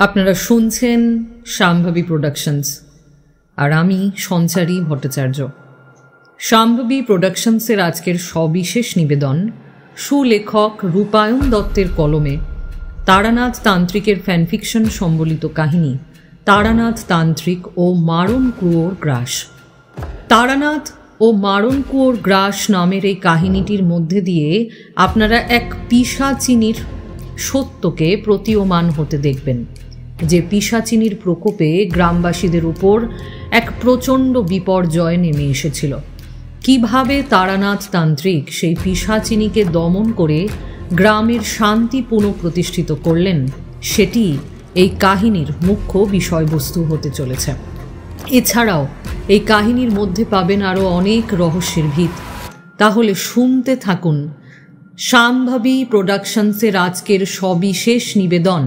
আপনারা শুনছেন শাম্ভবী প্রোডাকশনস, আর আমি সঞ্চারী ভট্টাচার্য। শাম্ভবী প্রোডাকশনসের আজকের সবিশেষ নিবেদন সুলেখক রূপায়ণ দত্তের কলমে তারানাথ তান্ত্রিকের ফ্যানফিকশন সম্বলিত কাহিনী তারানাথ তান্ত্রিক ও মারণ কুয়োর গ্রাস। তারানাথ ও মারণ কুয়োর গ্রাস নামের এই কাহিনীটির মধ্যে দিয়ে আপনারা এক পিশাচিনীর সত্যকে প্রতীয়মান হতে দেখবেন, যে পিশাচিনীর প্রকোপে গ্রামবাসীদের উপর এক প্রচণ্ড বিপর্যয় নেমে এসেছিল। কিভাবে তারানাথ তান্ত্রিক সেই পিশাচিনীকে দমন করে গ্রামের শান্তি পুনঃপ্রতিষ্ঠিত করলেন, সেটি এই কাহিনীর মুখ্য বিষয়বস্তু হতে চলেছে। এছাড়াও এই কাহিনীর মধ্যে পাবেন আরও অনেক রহস্যের ভিত। তাহলে শুনতে থাকুন শাম্ভবী প্রোডাকশনসের আজকের সবিশেষ নিবেদন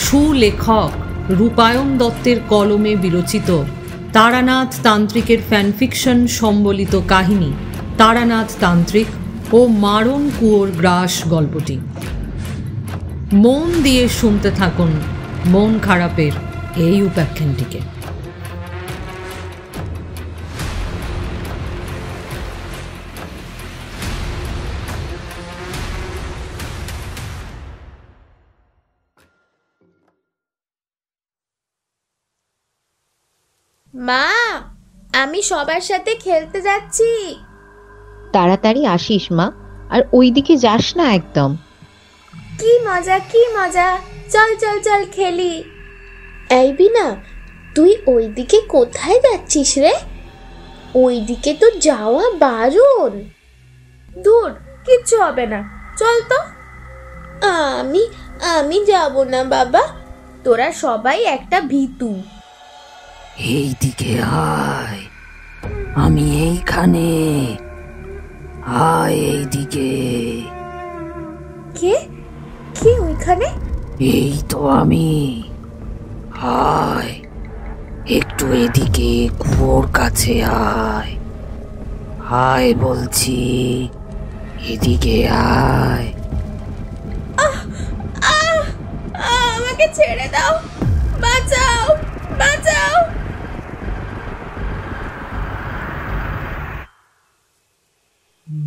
সুলেখক রূপায়ণ দত্তের কলমে বিরচিত তারানাথ তান্ত্রিকের ফ্যানফিকশন সম্বলিত কাহিনী তারানাথ তান্ত্রিক ও মারণ কুয়োর গ্রাস গল্পটি। মন দিয়ে শুনতে থাকুন মন খারাপের এই উপাখ্যানটিকে। মা, আমি সবার সাথে খেলতে যাচ্ছি। তাড়াতাড়ি আসিস মা, আর ওইদিকে যাস না একদম। কি মজা কি মজা, চল চল চল খেলি। এই বিনা, তুই ওইদিকে কোথায় যাচ্ছিস রে? ওইদিকে তো যাওয়া বারণ। দূর, কিচ্ছু হবে না, চল তো। আমি আমি যাব না বাবা, তোরা সবাই একটা ভীতু। এই দিকে আয়, আমি এইখানে, আয় এইদিকে। কে কে ওইখানে? এই তো আমি, আয় একটু এদিকে কুয়োর কাছে আয়, আয় বলছি, এদিকে আয়। আমাকে ছেড়ে দাও, বাঁচাও বাঁচাও।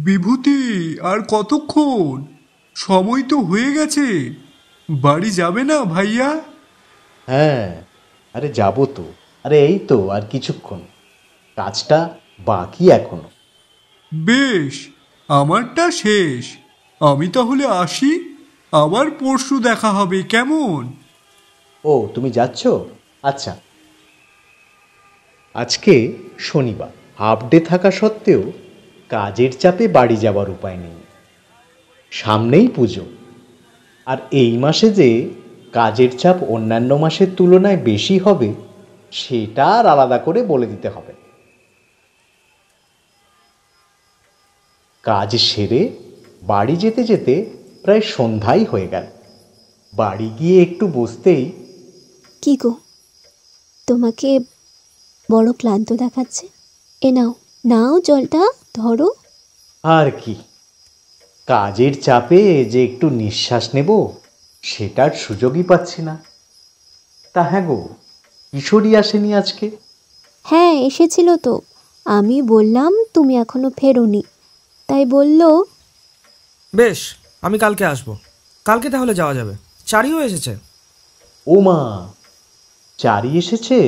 বিভূতি, আর কতক্ষণ? সময় তো হয়ে গেছে। বাড়ি যাবে না ভাইয়া? হ্যাঁ, আরে যাবো তো। আরে এই তো আর কিছুক্ষণ, কাজটা বাকি এখনো। বেশ, আমারটা শেষ। আমি তাহলে আসি, আবার পরশু দেখা হবে, কেমন? ও, তুমি যাচ্ছ? আচ্ছা। আজকে শনিবার, হাফ ডে থাকা সত্ত্বেও কাজের চাপে বাড়ি যাওয়ার উপায় নেই। সামনেই পুজো, আর এই মাসে যে কাজের চাপ অন্যান্য মাসের তুলনায় বেশি হবে, সেটা আর আলাদা করে বলে দিতে হবে। কাজ সেরে বাড়ি যেতে যেতে প্রায় সন্ধ্যাই হয়ে গেল। বাড়ি গিয়ে একটু বসতেই, কি গো, তোমাকে বড় ক্লান্ত দেখাচ্ছে। এ নাও নাও, জলটা ধরো। আর কি, কাজের চাপে যে একটু নিঃশ্বাস নেব, সেটার সুযোগই পাচ্ছি না। তা হ্যাঁ গো, কিশোরী আসেনি আজকে? হ্যাঁ, এসেছিল তো। আমি বললাম তুমি এখনো ফেরোনি, তাই বলল বেশ, আমি কালকে আসবো। কালকে তাহলে যাওয়া যাবে। চারিও এসেছে। ও মা, চারি এসেছে?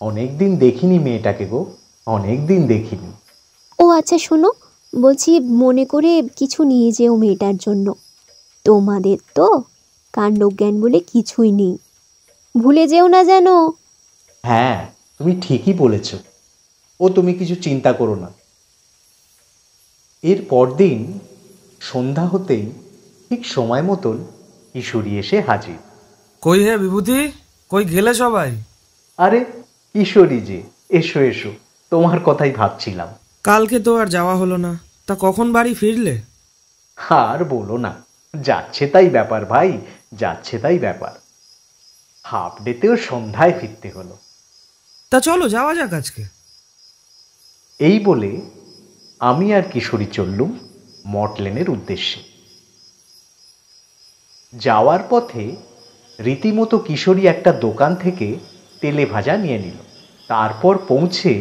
অনেকদিন দেখিনি মেয়েটাকে গো, অনেকদিন দেখিনি। ও আচ্ছা শোনো, বলছি মনে করে কিছু নিয়ে যেও মেয়েটার জন্য। তোমাদের তো কাণ্ডজ্ঞান বলে কিছুই নেই, ভুলে যেও না যেন। হ্যাঁ, তুমি ঠিকই বলেছ। ও, তুমি কিছু চিন্তা করো না। এর পরদিন সন্ধ্যা হতেই ঠিক সময় মতন কিশোরী এসে হাজির। কই হে বিভূতি, কই গেলে সবাই? আরে কিশোরী যে, এসো এসো, তোমার কথাই ভাবছিলাম। কালকে তো আর যাওয়া হলো না, তা কখন বাড়ি ফিরলে? আর বলো না, যাচ্ছে তাই ব্যাপার ভাই, যাচ্ছে তাই ব্যাপার। হাফ ডেতেও সন্ধ্যায় ফিরতে হলো। তা চলো যাওয়া যাক আজকে। এই বলে আমি আর কিশোরী চললুম মটলেনের উদ্দেশ্যে। যাওয়ার পথে রীতিমতো কিশোরী একটা দোকান থেকে তেলে ভাজা নিয়ে নিল। তারপর পৌঁছে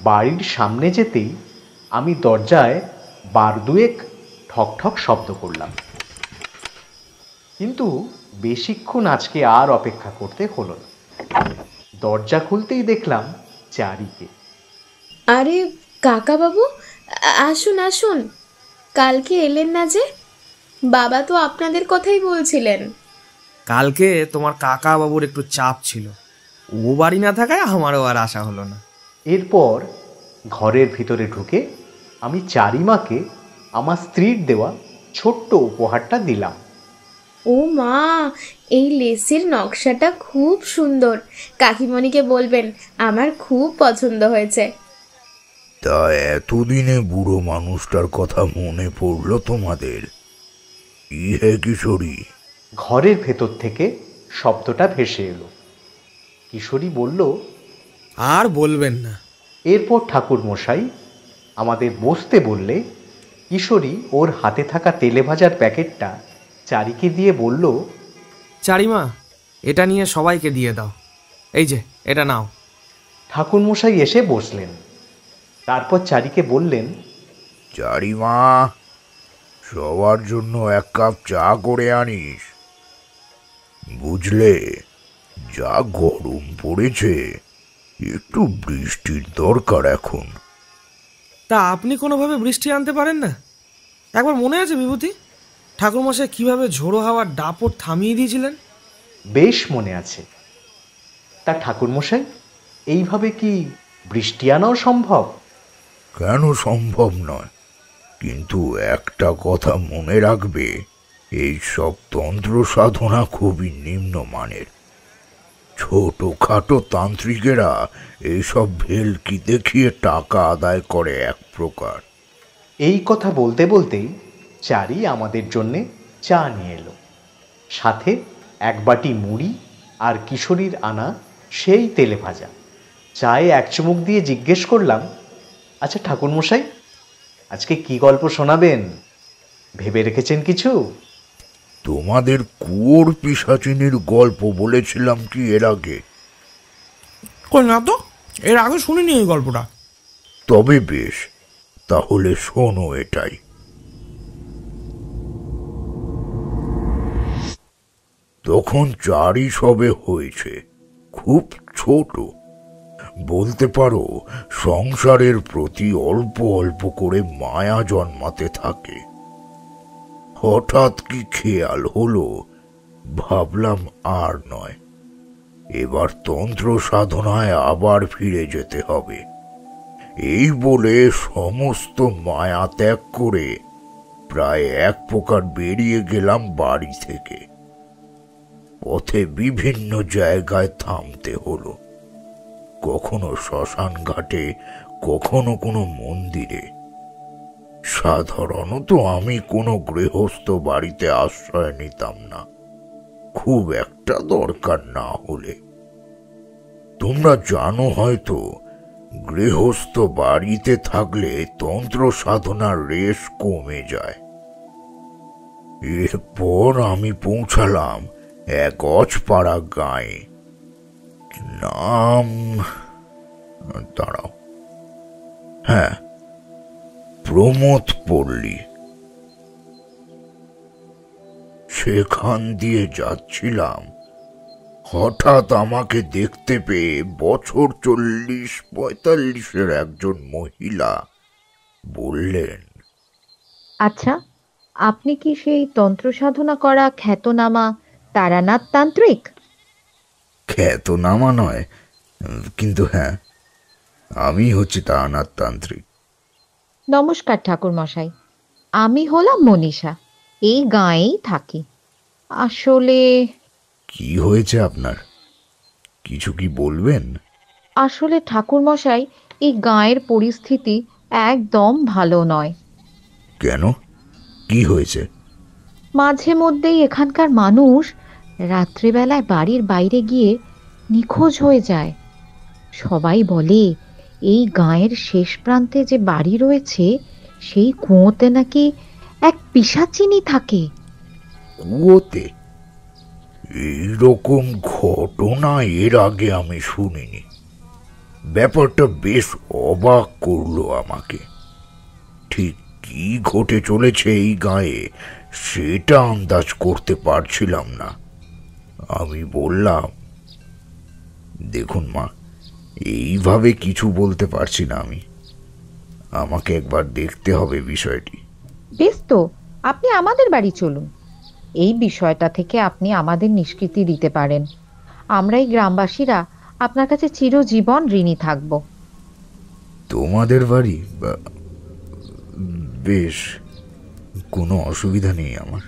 বাড়ির সামনে যেতেই আমি দরজায় বার দুয়েক ঠক ঠক শব্দ করলাম, কিন্তু বেশিক্ষণ আজকে আর অপেক্ষা করতে হলো না। দরজা খুলতেই দেখলাম চারিকে। আরে কাকা বাবু, আসুন আসুন, কালকে এলেন না যে? বাবা তো আপনাদের কথাই বলছিলেন। কালকে তোমার কাকা বাবুর একটু চাপ ছিল, ও বাড়ি না থাকায় আমারও আর আশা হলো না। এরপর ঘরের ভিতরে ঢুকে আমি চারিমাকে আমার স্ত্রীর দেওয়া ছোট্ট উপহারটা দিলাম। ও মা, এই লেসের নকশাটা খুব সুন্দর। কাকিমণিকে বলবেন আমার খুব পছন্দ হয়েছে। তা এতদিনে বুড়ো মানুষটার কথা মনে পড়লো তোমাদের? কি হে কিশোরী? ঘরের ভেতর থেকে শব্দটা ভেসে এলো। কিশোরী বলল, আর বলবেন না। এরপর ঠাকুর মশাই আমাদের বসতে বললে কিশোরী ওর হাতে থাকা তেলে ভাজার প্যাকেটটা চারিকে দিয়ে বলল, চারিমা, এটা নিয়ে সবাইকে দিয়ে দাও। এই যে এটা নাও। ঠাকুর মশাই এসে বসলেন। তারপর চারিকে বললেন, চারিমা, সবার জন্য এক কাপ চা করে আনিস। বুঝলে, যা গরম পড়েছে, একটু বৃষ্টির দরকার এখন। তা আপনি কোনোভাবে বৃষ্টি আনতে পারেন না? একবার মনে আছে বিভূতি, ঠাকুরমশাই কিভাবে ঝোড়ো হাওয়ার দাপট থামিয়ে দিয়েছিলেন? বেশ মনে আছে। তা ঠাকুর মশাই, এইভাবে কি বৃষ্টি আনাও সম্ভব? কেন সম্ভব নয়, কিন্তু একটা কথা মনে রাখবে, এই সব তন্ত্র সাধনা খুবই নিম্নমানের। ছোটখাটো তান্ত্রিকেরা এইসব ভেলকি দেখিয়ে টাকা আদায় করে এক প্রকার। এই কথা বলতে বলতেই চারি আমাদের জন্যে চা নিয়ে এলো, সাথে এক বাটি মুড়ি আর কিশোরীর আনা সেই তেলে ভাজা। চায়ে এক চুমুক দিয়ে জিজ্ঞেস করলাম, আচ্ছা ঠাকুরমশাই, আজকে কি গল্প শোনাবেন? ভেবে রেখেছেন কিছু? তোমাদের কুয়োর পিশাচিনীর গল্প বলেছিলাম কি এর আগে? কই না তো, এর আগে শুনিনি এই গল্পটা। তবে বেশ, তাহলে শোনো এটাই। তখন চারি সবে হয়েছে, খুব ছোট। বলতে পারো সংসারের প্রতি অল্প অল্প করে মায়া জন্মাতে থাকে। হঠাৎ কি খেয়াল হলো, ভাবলাম আর নয়, এবার তন্ত্র সাধনায় আবার ফিরে যেতে হবে। এই বলে সমস্ত মায়া ত্যাগ করে প্রায় এক প্রকার বেরিয়ে গেলাম বাড়ি থেকে। পথে বিভিন্ন জায়গায় থামতে হলো, কখনো শ্মশান ঘাটে, কখনো কোনো মন্দিরে। সাধারণত আমি কোনো গৃহস্থ বাড়িতে আশ্রয় নিতাম না, খুব একটা দরকার না হলে। তোমরা জানো হয়তো, গৃহস্থ বাড়িতে থাকলে তন্ত্র সাধনার রেশ কমে যায়। এরপর আমি পৌঁছালাম এক অজপাড়া গাঁয়ে। নাম দাঁড়াও, হ্যাঁ, প্রমোদ পল্লী। সেখান দিয়ে যাচ্ছিলাম, হঠাৎ আমাকে দেখতে পেয়ে বছর 40-45 একজন মহিলা বললেন, আচ্ছা, আপনি কি সেই তন্ত্র সাধনা করা খ্যাতনামা তারানাথ তান্ত্রিক? খ্যাতনামা নয়, কিন্তু হ্যাঁ, আমি হচ্ছি তারানাথ তান্ত্রিক। নমস্কার ঠাকুর মশাই, আমি হলাম মনীষা, এই গাঁয়েই থাকি। আসলে কি হয়েছে আপনার? কিছু কি বলবেন? আসলে ঠাকুর মশাই, এই গাঁয়ের পরিস্থিতি একদম ভালো নয়। কেন, কি হয়েছে? মাঝে মধ্যেই এখানকার মানুষ রাত্রিবেলায় বাড়ির বাইরে গিয়ে নিখোঁজ হয়ে যায়। সবাই বলে এই গাঁয়ের শেষ প্রান্তে যে বাড়ি রয়েছে, সেই কুয়োতে নাকি এক পিশাচিনী থাকে। কুয়োতে? এইরকম ঘটনা এর আগে আমি শুনিনি। ব্যাপারটা বেশ অবাক করলো আমাকে। ঠিক কি ঘটে চলেছে এই গায়ে সেটা আন্দাজ করতে পারছিলাম না। আমি বললাম, দেখুন মা, এইভাবে কিছু বলতে পারছি না আমি। আমাকে একবার দেখতে হবে বিষয়টি। বেশ তো, আপনি আমাদের বাড়ি চলুন। এই বিষয়টা থেকে আপনি আমাদের নিষ্কৃতি দিতে পারেন। আমরা এই গ্রামবাসীরা আপনার কাছে চিরজীবন ঋণী থাকব। তোমাদের বাড়ি? বেশ, কোনো অসুবিধা নেই আমার।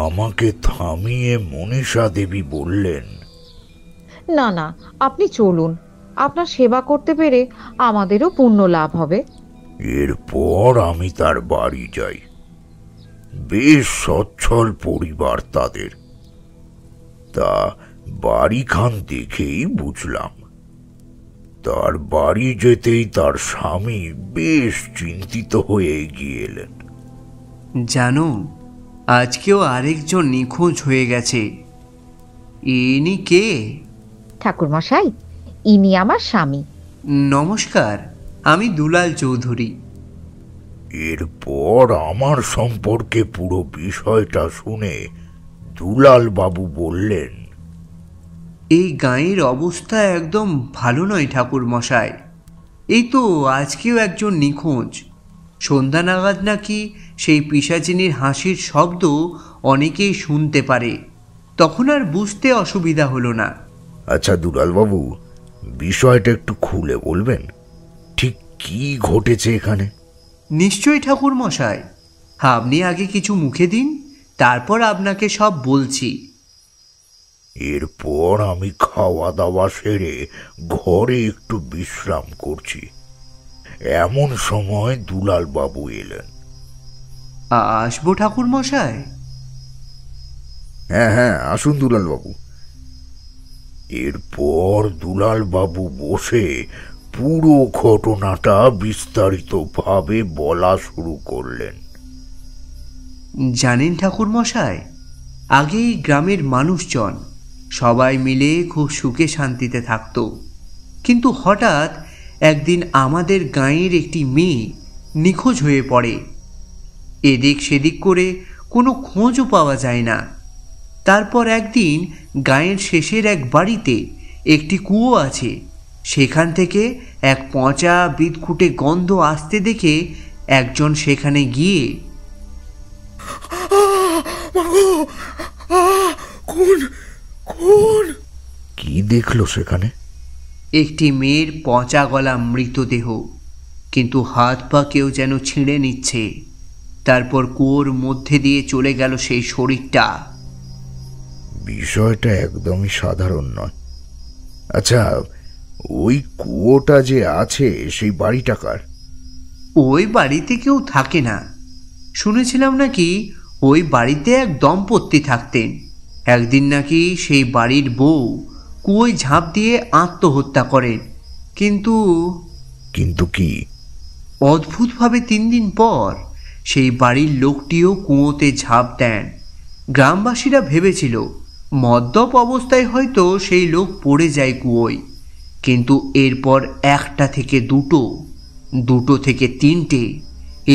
আমাকে থামিয়ে মনীষা দেবী বললেন, না না, আপনি চলুন। আপনার সেবা করতে পেরে আমাদেরও পুণ্য লাভ হবে। এরপর আমি তার বাড়ি যাই। বেশ সচ্ছল পরিবার তাদের। তা বাড়িখান দেখেই বুঝলাম। তার বাড়ি যেতেই তার স্বামী বেশ চিন্তিত হয়ে এগিয়ে এলেন। জানো, আজকেও আরেকজন নিখোঁজ হয়ে গেছে। ইনি কে? ঠাকুরমশাই, ইনি আমার স্বামী। নমস্কার, আমি দুলাল চৌধুরী। এরপর আমার সম্পর্কে পুরো বিষয়টা শুনে দুলাল বাবু বললেন, এই গাঁয়ের অবস্থা একদম ভালো নয় ঠাকুর মশাই। এই তো আজকেও একজন নিখোঁজ। সন্ধ্যা নাগাদ নাকি সেই পিশাচিনীর হাসির শব্দ অনেকেই শুনতে পারে। তখন আর বুঝতে অসুবিধা হলো না। আচ্ছা দুলাল বাবু, বিষয়টা একটু খুলে বলবেন? ঠিক কি ঘটেছে এখানে? নিশ্চয়ই ঠাকুর মশাই, আপনি আগে কিছু মুখে দিন, তারপর আপনাকে সব বলছি। এরপর আমি খাওয়া দাওয়া সেরে ঘরে একটু বিশ্রাম করছি। এমন সময় দুলাল বাবু এলেন। আসবো ঠাকুর মশাই? হ্যাঁ হ্যাঁ, আসুন দুলাল বাবু। এরপর দুলাল বাবু বসে পুরো ঘটনাটা বিস্তারিতভাবে বলা শুরু করলেন। জানেন ঠাকুর মশাই, আগেই গ্রামের মানুষজন সবাই মিলে খুব সুখে শান্তিতে থাকত। কিন্তু হঠাৎ একদিন আমাদের গাঁয়ের একটি মেয়ে নিখোঁজ হয়ে পড়ে। এদিক সেদিক করে কোনো খোঁজও পাওয়া যায় না। তারপর একদিন গাঁয়ের শেষের এক বাড়িতে একটি কুয়ো আছে, সেখান থেকে এক পচা বিদকুটে গন্ধ আসতে দেখে একজন সেখানে গিয়ে, কি দেখলো সেখানে? একটি মেয়ের পচা গলা মৃতদেহ, কিন্তু হাত পা কেউ যেন ছিঁড়ে নিচ্ছে। তারপর কুয়োর মধ্যে দিয়ে চলে গেল সেই শরীরটা। বিষয়টা একদমই সাধারণ নয়। আচ্ছা, ওই কুয়োটা যে আছে সেই বাড়িটা কার? ওই বাড়িতে কেউ থাকে না। শুনেছিলাম নাকি ওই বাড়িতে এক দম্পতি থাকতেন। একদিন নাকি সেই বাড়ির বউ কুয়োয় ঝাঁপ দিয়ে আত্মহত্যা করেন। কিন্তু কি? অদ্ভুতভাবে 3 দিন পর সেই বাড়ির লোকটিও কুয়োতে ঝাঁপ দেন। গ্রামবাসীরা ভেবেছিল মদ্যপ অবস্থায় হয়তো সেই লোক পড়ে যায় কুয়োয়। কিন্তু এরপর 1টা থেকে 2টো থেকে 3টে,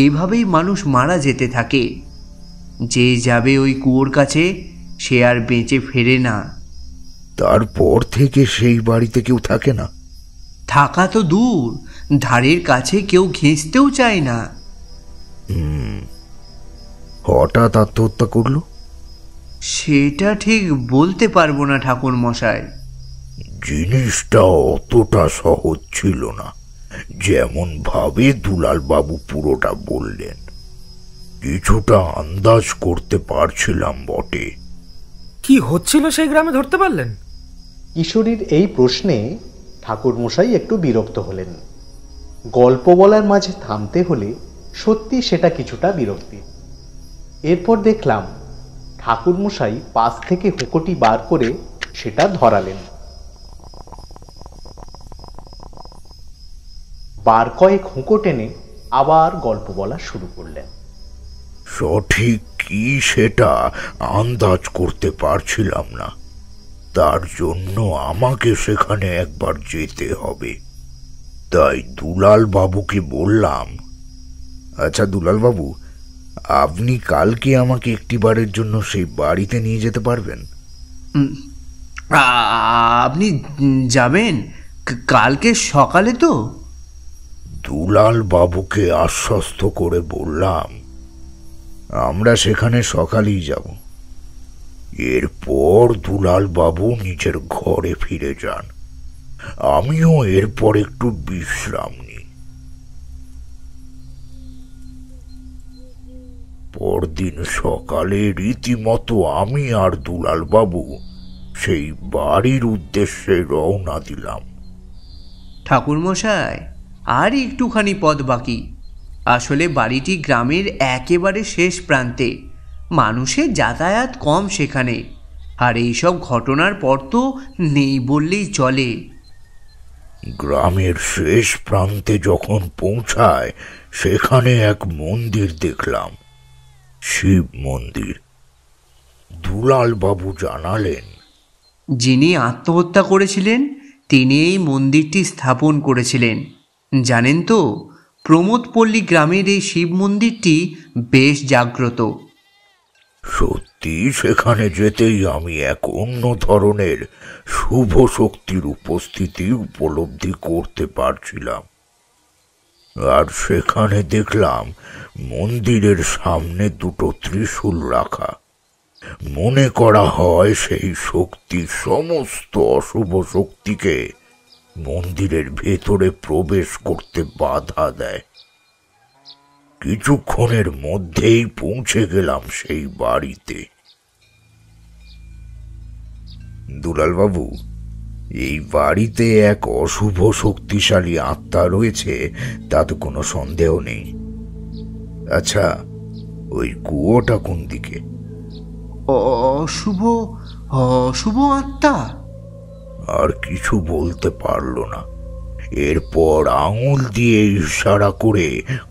এইভাবেই মানুষ মারা যেতে থাকে। যে যাবে ওই কুয়োর কাছে সে আর বেঁচে ফেরে না। তারপর থেকে সেই বাড়িতে কেউ থাকে না? থাকা তো দূর, ধারের কাছে কেউ ঘেঁষতেও চায় না। হঠাৎ আত্মহত্যা করলো? সেটা ঠিক বলতে পারবো না ঠাকুর মশাই। জিনিসটা অতটা সহজ ছিল না যেমন ভাবে দুলাল বাবু পুরোটা বললেন। কিছুটা আন্দাজ করতে পারছিলাম বটে। কি হচ্ছিল সেই গ্রামে ধরতে পারলেন? কিশোরীর এই প্রশ্নে ঠাকুরমশাই একটু বিরক্ত হলেন। গল্প বলার মাঝে থামতে হলে সত্যি সেটা কিছুটা বিরক্তি। এরপর দেখলাম ঠাকুরমশাই পাশ থেকে হুঁকোটি বার করে সেটা ধরালেন। বার কয়েক হুঁকো টেনে আবার গল্প বলা শুরু করলেন। সঠিক কি সেটা আন্দাজ করতে পারছিলাম না। তার জন্য আমাকে সেখানে একবার যেতে হবে। তাই দুলাল বাবুকে বললাম, আচ্ছা দুলাল বাবু, আপনি কালকে আমাকে একটিবারের জন্য সেই বাড়িতে নিয়ে যেতে পারবেন? আপনি যাবেন কালকে সকালে? তো দুলাল বাবুকে আশ্বস্ত করে বললাম, আমরা সেখানে সকালেই যাব। এরপর দুলাল বাবু নিজের ঘরে ফিরে যান, আমিও এরপর একটু বিশ্রাম নিই। পরদিন সকালে রীতিমতো আমি আর দুলাল বাবু সেই বাড়ির উদ্দেশ্যে রওনা দিলাম। ঠাকুরমশাই, আর একটুখানি পথ বাকি। আসলে বাড়িটি গ্রামের একেবারে শেষ প্রান্তে, মানুষের যাতায়াত কম সেখানে, আর এইসব ঘটনার পর তো নেই বললেই চলে। গ্রামের শেষ প্রান্তে যখন পৌঁছায়, সেখানে এক মন্দির দেখলাম, শিব মন্দির। দুলাল বাবু জানালেন, যিনি আত্মহত্যা করেছিলেন তিনি এই মন্দিরটি স্থাপন করেছিলেন। জানেন তো, প্রমোদপল্লী গ্রামের এই শিব মন্দিরটি বেশ জাগ্রত। সত্যি সেখানে যেতেই আমি এক অন্য ধরনের শুভ শক্তির উপস্থিতি উপলব্ধি করতে পারছিলাম। আর সেখানে দেখলাম মন্দিরের সামনে দুটো ত্রিশূল রাখা। মনে করা হয় সেই শক্তি সমস্ত অশুভ শক্তিকে মন্দিরের ভেতরে প্রবেশ করতে বাধা দেয়। কিছুক্ষণের মধ্যেই পৌঁছে গেলাম সেই বাড়িতে। দুলাল বাবু, এই বাড়িতে এক অশুভ শক্তিশালী আত্মা রয়েছে, তাতে কোনো সন্দেহ নেই। আচ্ছা, ওই কুয়োটা কোন দিকে? অশুভ অশুভ আত্মা? আর কিছু বলতে পারল না। এরপর আঙুল দিয়ে ইশারা করে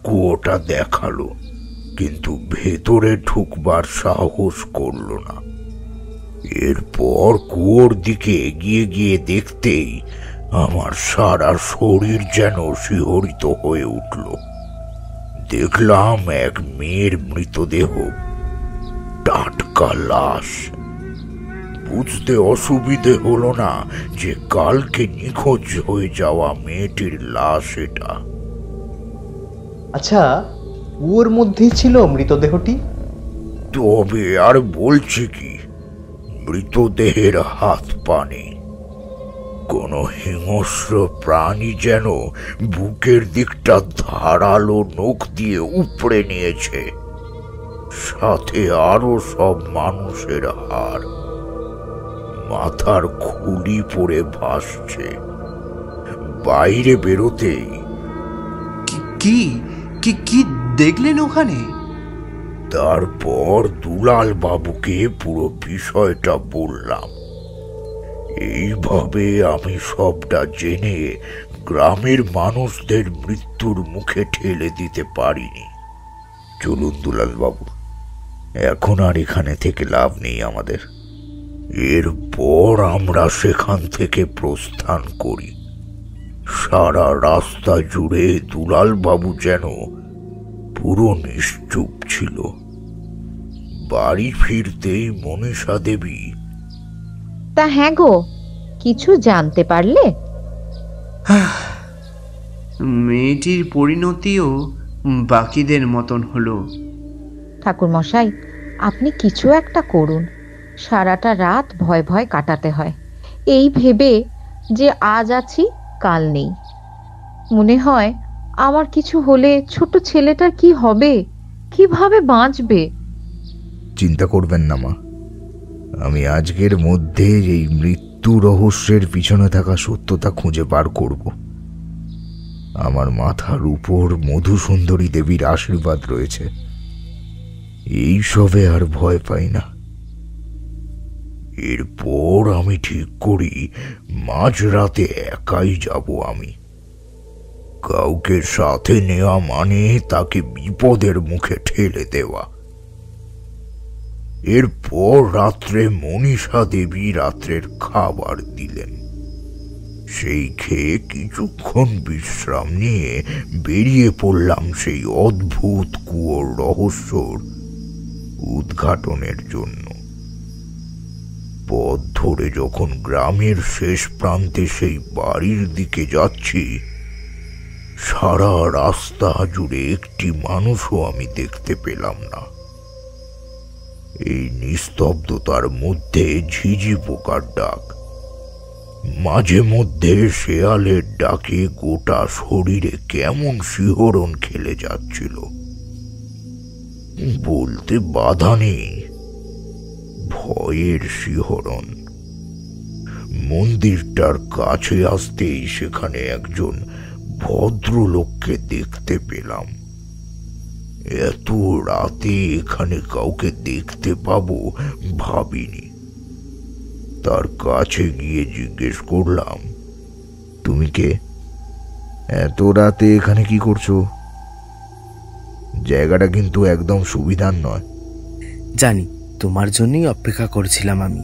কুয়োটা দেখালো, কিন্তু ভেতরে ঢুকবার সাহস করল না। এরপর কুয়োর দিকে এগিয়ে গিয়ে দেখতেই আমার সারা শরীর যেন শিহরিত হয়ে উঠল। দেখলাম এক মেয়ের মৃতদেহ, টাটকা লাশ। বুঝতে অসুবিধে হলো না যে কালকে নিখোঁজ হয়ে যাওয়া মেয়েটির লাশ এটা। আচ্ছা, কুয়োর মধ্যেই ছিল মৃতদেহটি? তবে আর বলছি কি, মৃতদেহের হাত পা নেই। কোন হিংস্র প্রাণী যেন বুকের দিকটা ধারালো নখ দিয়ে উপড়ে নিয়েছে। সাথে আরো সব মানুষের হাড়, মাথার খুলি পড়ে ভাসছে। বাইরে বেরোতেই কি কি কি দেখলেন ওখানে? তারপর দুলাল বাবুকে পুরো বিষয়টা বললাম। এইভাবে আমি সবটা জেনে গ্রামের মানুষদের মৃত্যুর মুখে ঠেলে দিতে পারিনি। চলুন দুলাল বাবু, এখন আর এখানে থেকে লাভ নেই আমাদের। এরপর আমরা সেখান থেকে প্রস্থান করি। সারা রাস্তা জুড়ে দুলাল বাবু যেন পুরো নিশ্চুপ ছিল। বাড়ি ফিরতেই মনীষা দেবী, তা হ্যাঁ গো, কিছু জানতে পারলে? মেয়েটির পরিণতিও বাকিদের মতন হলো। ঠাকুর মশাই, আপনি কিছু একটা করুন। সারাটা রাত ভয় ভয় কাটাতে হয় এই ভেবে যে আজ আছি কাল নেই। মনে হয় আমার কিছু হলে ছোট ছেলেটার কি হবে, কিভাবে বাঁচবে? চিন্তা করবেন না মা, আমি আজকের মধ্যে এই মৃত্যু রহস্যের পিছনে থাকা সত্যতা খুঁজে বার করব। আমার মাথার উপর মধুসুন্দরী দেবীর আশীর্বাদ রয়েছে, এই সবে আর ভয় পাই না। এরপর আমি ঠিক করি মাঝরাতে একাই যাব আমি। কাউকে সাথে নেওয়া মানে তাকে বিপদের মুখে ঠেলে দেওয়া। এরপর রাত্রে মনীষা দেবী রাত্রের খাবার দিলেন। সেই খেয়ে কিছুক্ষণ বিশ্রাম নিয়ে বেরিয়ে পড়লাম সেই অদ্ভুত কুয়োর রহস্যর উদ্ঘাটনের জন্য। পথ ধরে যখন গ্রামের শেষ প্রান্তে সেই বাড়ির দিকে যাচ্ছি, সারা রাস্তা জুড়ে একটি মানুষও আমি দেখতে পেলাম না। এই নিস্তব্ধতার মধ্যে ঝিঝি পোকার ডাক, মাঝে মধ্যে শেয়ালের ডাকে গোটা শরীরে কেমন শিহরণ খেলে যাচ্ছিল। বলতে বাধা নেই, ভয়ের শিহরণ। মন্দিরটার কাছে আসতেই সেখানে একজন ভদ্রলোককে দেখতে পেলাম। এত রাতে এখানে কাউকে দেখতে পাবো ভাবিনি। তার কাছে গিয়ে জিজ্ঞেস করলাম, তুমি কে? এত রাতে এখানে কি করছো? জায়গাটা কিন্তু একদম সুবিধার নয়। জানি, তোমার জন্যই অপেক্ষা করছিলাম আমি।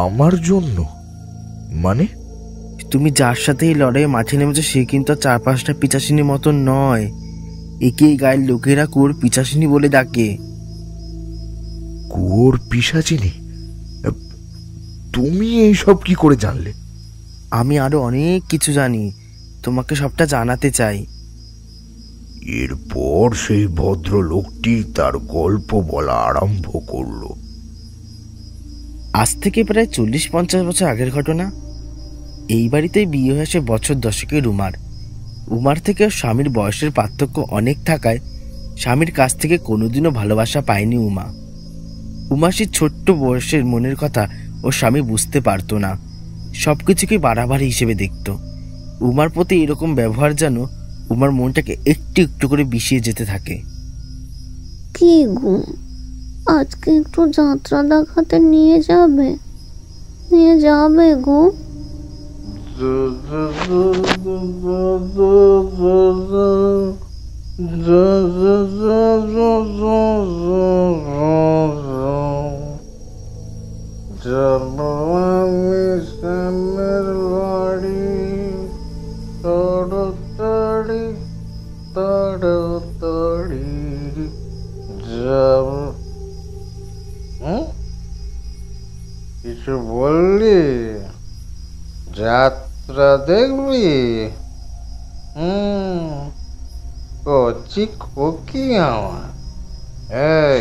আমার জন্য? মানে? তুমি যার সাথে এই লড়াইয়ে মাঠে নেমেছো সে কিন্তু 4-5টা পিচাসিনীর মতন নয়। একে এই গায়ের লোকেরা কুয়োর পিচাসিনী বলে ডাকে। কুয়োর পিশাচিনী? তুমি এইসব কি করে জানলে? আমি আরো অনেক কিছু জানি, তোমাকে সবটা জানাতে চাই। এরপর সেই ভদ্রলোকটি তার গল্প বলা আরম্ভ করল। আজ থেকে প্রায় 40-50 বছর আগের ঘটনা। এই বাড়িতে বিয়ে হয়েছে বছর 10-এর উমার থেকে স্বামীর বয়সের পার্থক্য অনেক থাকায় স্বামীর কাছ থেকে কোনোদিনও ভালোবাসা পায়নি উমা সেই ছোট্ট বয়সের মনের কথা ও স্বামী বুঝতে পারতো না, সবকিছুকে বাড়াবাড়ি হিসেবে দেখত। উমার প্রতি এরকম ব্যবহার যেন উমার মনটাকে একটু একটু করে বিষিয়ে যেতে থাকে। কি গো, আজকে একটু যাত্রা দেখাতে নিয়ে যাবে গো? কিছু বললি? যাত্রা দেখবি? কচি খুকি আমার, এই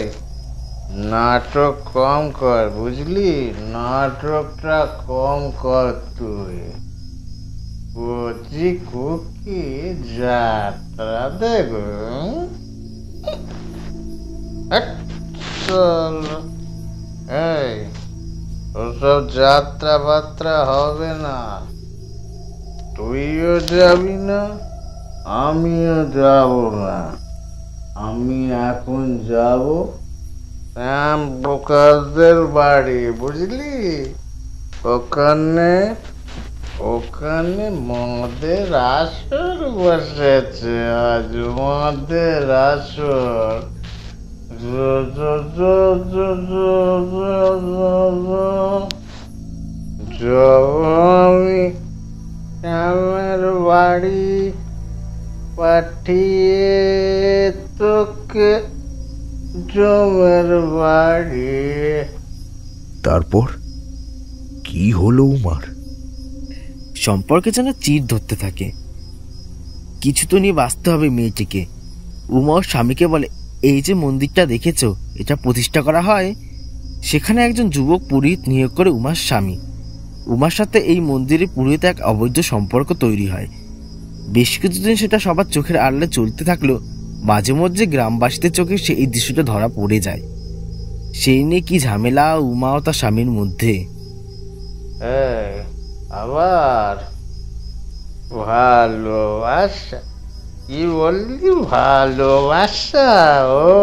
নাটক কম কর, বুঝলি? নাটকটা কম কর তুই। কচি খুকি যাত্রা দেখবে? চল, এই ওসব যাত্রা বাত্রা হবে না। তুইও যাবি না, আমিও যাব না। আমি এখন যাব শ্যাম প্রকাশদের বাড়ি, বুঝলি? ওখানে মদের আসর বসেছে, আজ মদের আসর। আমি শ্যামের বাড়ি পাঠিয়ে তোকে জমের বাড়ি। তারপর কি হলো উমার? সম্পর্কে যেন চির ধরতে থাকে। কিছু তো নিয়ে বাঁচতে হবে মেয়েটিকে। উমা ওর স্বামীকে বলে, এই যে মন্দিরটা দেখেছো, এটা প্রতিষ্ঠা করা হয় সেখানে একজন যুবক পুরোহিত নিয়োগ করে উমার স্বামী। উমার সাথে এই মন্দিরে পুরোহিত এক অবৈধ সম্পর্ক তৈরি হয়। বেশ কিছুদিন সেটা সবার চোখের আড়ালে চলতে থাকলো। মাঝে মধ্যে গ্রামবাসীদের চোখে এই দৃশ্যটা ধরা পড়ে যায়। সেই নিয়ে কি ঝামেলা উমা ও তার স্বামীর মধ্যে। আবার ভালোবাসা? কি বললি? ভালোবাসা? ও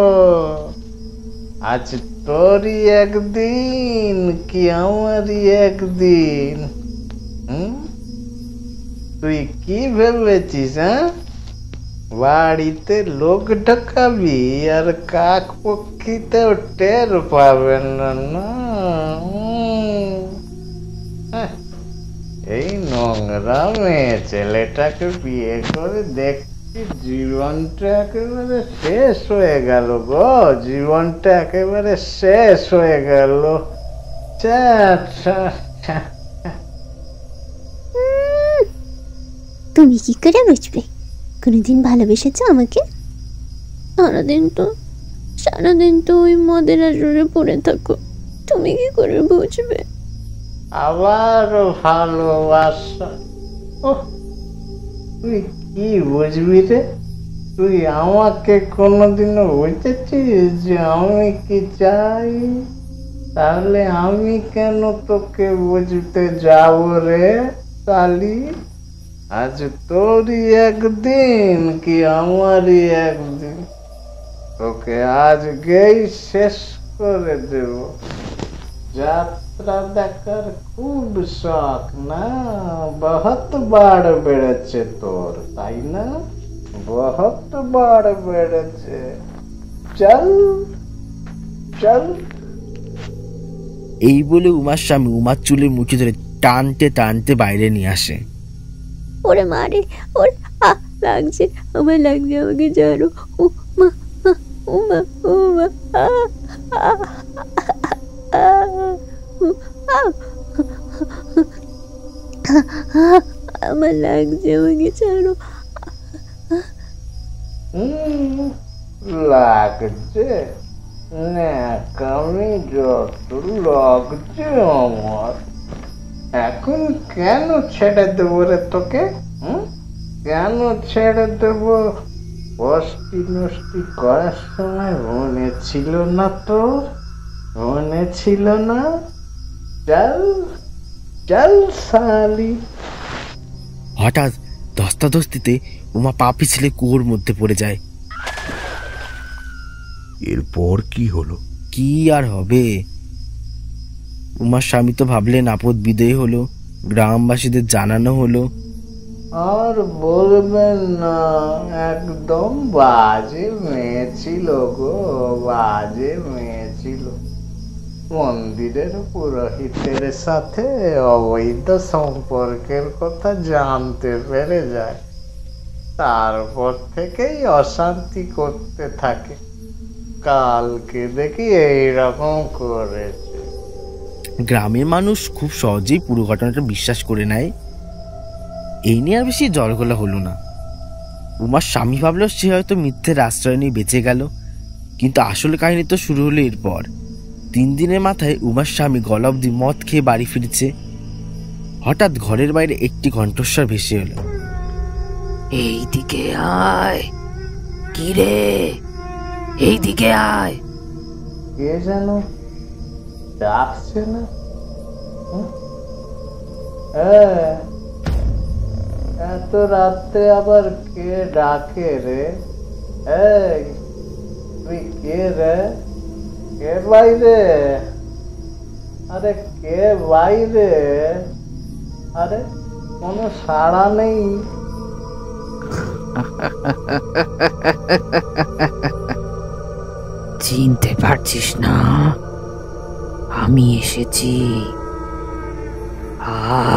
আজ তোরই একদিন কি আমারই একদিন? তুই কি ভেবেছিস? বাড়িতে লোক ঢোকাবি আর কাক পক্ষীতেও টের পাবেন না। এই নোংরা মেয়ে ছেলেটাকে বিয়ে করে দেখছি জীবনটা একেবারে শেষ হয়ে গেল গো, জীবনটা একেবারে শেষ হয়ে গেল। তুমি কি করে বুঝবে? কোনোদিন ভালোবেসেছ আমাকে? সারাদিন তো ওই মদের আসরে পড়ে থাকো, তুমি কি করে বুঝবে? আবার ভালোবাসা? তুই কি বুঝবি রে? তুই আমাকে কোনোদিনও বুঝেছিস যে আমি কি চাই? তাহলে আমি কেন তোকে বুঝতে যাব রে কালি? আজ তোরই একদিন কি আমারই একদিন, তোকে আজকেই শেষ করে দেব। যাত্রা দেখার খুব শখ না? বহুত বার বেড়েছে তোর, তাই না? বহুত বার বেড়েছে। চল চল। এই বলে উমার স্বামী উমার চুলের মুঠি ধরে টানতে টানতে বাইরে নিয়ে আসে। ওরে মারে, ওর লাগছে, আমার লাগছে, আমাকে জানো। ও মা, ও মা, ও মা, আমার লাগছে, আমাকে ছাড়ো। লাগছে ন্যাকামি যত লাগছে আমার। এখন কেন ছেড়ে দেবো রে তোকে? কেন ছেড়ে দেবো? অষ্টি নষ্টি করার সময় মনে ছিল না তোর? মনে ছিল না? চল চল শালি। হঠাৎ ধস্তাধস্তিতে উমা পা পিছলে কুয়োর মধ্যে পড়ে যায়। এরপর কি হলো? কি আর হবে, উমার স্বামী তো ভাবলেন আপদ বিদেয় হলো, গ্রামবাসীদের জানানো হলো। আর বলবেন না, একদম বাজে মেয়ে ছিল গো, বাজে মেয়ে ছিল। মন্দিরের পুরোহিতের সাথে অবৈধ সম্পর্কের কথা জানতে পেরে যায়, তারপর থেকেই অশান্তি করতে থাকে। কালকে দেখি এইরকম করেছে। গ্রামের মানুষ খুব সহজেই পুরো ঘটনাটা বিশ্বাস করে নেয়। এই নিয়ে আর বেশি জলগোলা হলো না। উমার স্বামী ভাবলো সে হয়তো মিথ্যের আশ্রয় নিয়ে বেঁচে গেল, কিন্তু আসলে কাহিনী তো শুরু হলো এরপর। 3 দিনের মাথায় উমার স্বামী গলা অবধি মদ খেয়ে বাড়ি ফিরছে। হঠাৎ ঘরের বাইরে একটি কণ্ঠস্বর ভেসে এলো। এইদিকে আয়। কি রে, এইদিকে আয়। কে যেন ডাকছে না? এত রাত্রে আবার কে ডাকে রে? এই তুই কে রে? কে বাইরে? আরে কে বাইরে? আরে কোনো সাড়া নেই। চিনতে পারছিস না? আমি এসেছি,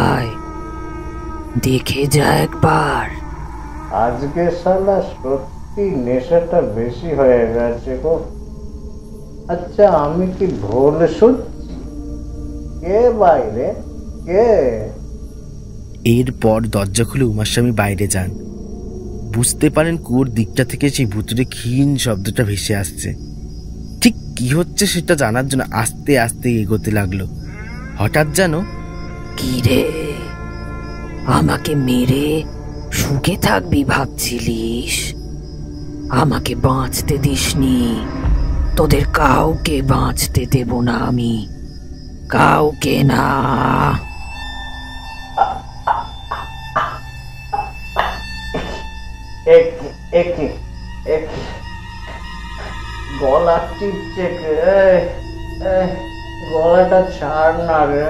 আয় দেখে যা একবার। আজকে শালা সত্যি নেশাটা বেশি হয়ে গেছে গো। আচ্ছা আমি কি ভুল শুনছি? কে বাইরে? কে? এরপর দরজা খুলে উমার স্বামী বাইরে যান। বুঝতে পারেন কুয়োর দিকটা থেকে সেই ভুতুরে ক্ষীণ শব্দটা ভেসে আসছে। ঠিক কি হচ্ছে সেটা জানার জন্য আস্তে আস্তে এগোতে লাগলো। হঠাৎ যেন, কি রে, আমাকে মেরে সুখে থাকবি ভাবছিলিস? আমাকে বাঁচতে দিসনি, তোদের কাউকে বাঁচতে দেব না আমি, কাউকে না। গলা টিপছে, গলাটা ছাড় না রে।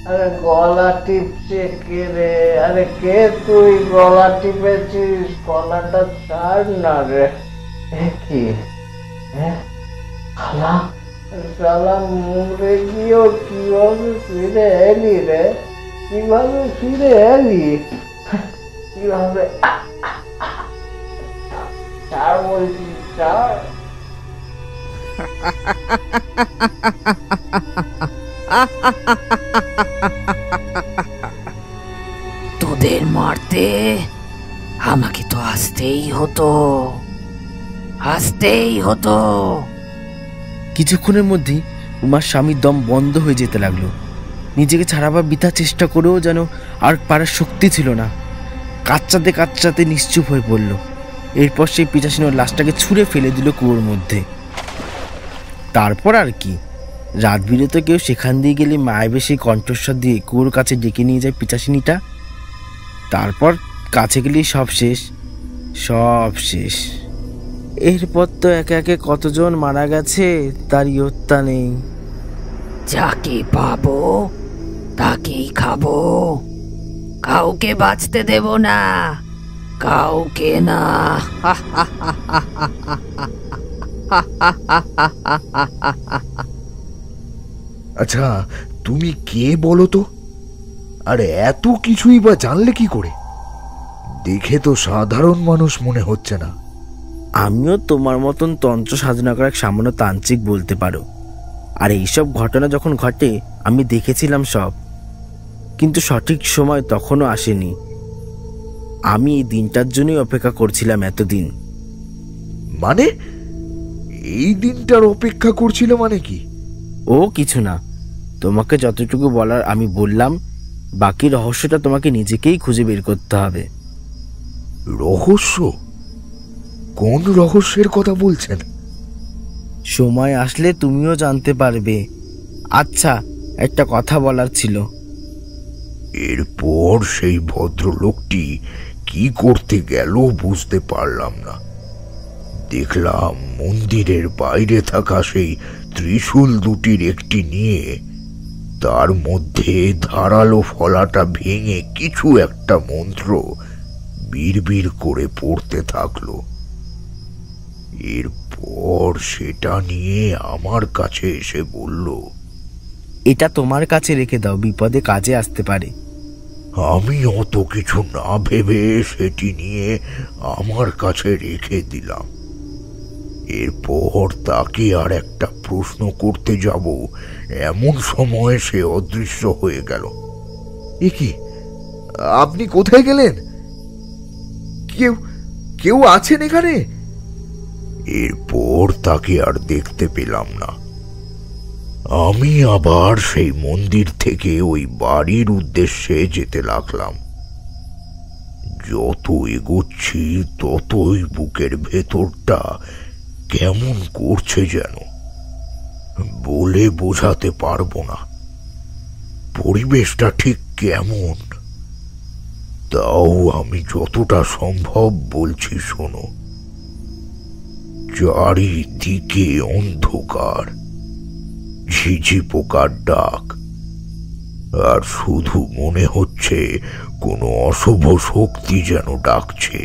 আরে গলা টিপছে কে রে? আরে কে তুই? গলা টিপেছিস, গলাটা ছাড় না রে। কি খালা, শালা মরে গিয়েও কিভাবে ফিরে এলি রে? কিভাবে ফিরে এলি? কিভাবে? ছাড় বলছি, ছাড়। তোদের মারতে আমাকে তো আসতেই হতো। কিছুক্ষণের মধ্যেই উমার স্বামীর দম বন্ধ হয়ে যেতে লাগলো। নিজেকে ছাড়াবার বৃথা চেষ্টা করেও যেন আর পারার শক্তি ছিল না। কাচ্চাতে নিশ্চুপ হয়ে পড়ল। এরপর সেই পিচাসিনোর লাশটাকে ছুঁড়ে ফেলে দিল কুয়োর মধ্যে। তারপর আর কি, রাত বিরেতে কেউ সেখান দিয়ে গেলে মায়াবে সেই কণ্ঠস্বর দিয়ে কুয়োর কাছে ডেকে নিয়ে যায় পিচাসিনীটা। তারপর কাছে গেলেই সব শেষ। এরপর তো একে একে কতজন মারা গেছে তার ইয়ত্তা নেই। যাকে পাবো তাকেই খাবো, কাউকে বাঁচতে দেব না, কাউকে না। আচ্ছা, তুমি কে বলো তো? আর এত কিছুই বা জানলে কি করে? দেখে তো সাধারণ মানুষ মনে হচ্ছে না। আমিও তোমার মতন তন্ত্র সাধনা করা এক সামান্য তান্ত্রিক বলতে পারো। আর এইসব ঘটনা যখন ঘটে আমি দেখেছিলাম সব, কিন্তু সঠিক সময় তখনও আসেনি। আমি এই দিনটার জন্যই অপেক্ষা করছিলাম এতদিন। মানে এই দিনটার অপেক্ষা করছিল মানে কি? ও কিছু না, তোমাকে যতটুকু বলার আমি বললাম, বাকি রহস্যটা তোমাকে নিজেকেই খুঁজে বের করতে হবে। রহস্য? কোন রহস্যের কথা বলছেন? সময় আসলে তুমিও জানতে পারবে। আচ্ছা, একটা কথা বলার ছিল। এরপর সেই ভদ্রলোকটি কি করতে গেল বুঝতে পারলাম না। দেখলাম মন্দিরের বাইরে থাকা সেই ত্রিশূল দুটির একটি নিয়ে তার মধ্যে ধারালো ফলাটা ভেঙে কিছু একটা মন্ত্র বিড়বিড় করে পড়তে থাকলো। এরপর সেটা নিয়ে আমার কাছে এসে বলল, এটা তোমার কাছে রেখে দাও, বিপদে কাজে আসতে পারে। আমি অত কিছু না ভেবে সেটি নিয়ে আমার কাছে রেখে দিলাম। এরপর তাকে আর একটা প্রশ্ন করতে যাব এমন সময় সে অদৃশ্য হয়ে গেল। এ কি, আপনি কোথায় গেলেন? কেউ আছেন এখানে? এরপর তাকে আর দেখতে পেলাম না। আমি আবার সেই মন্দির থেকে ওই বাড়ির উদ্দেশ্যে যেতে লাগলাম। যত এগোচ্ছি ততই বুকের ভেতরটা কেমন করছে যেন, বলে বোঝাতে পারবো না। পরিবেশটা ঠিক কেমন, তাও আমি যতটা সম্ভব বলছি শোনো। চারিদিকে অন্ধকার, ঝিঝি পোকার ডাক, আর শুধু মনে হচ্ছে কোনো অশুভ শক্তি যেন ডাকছে।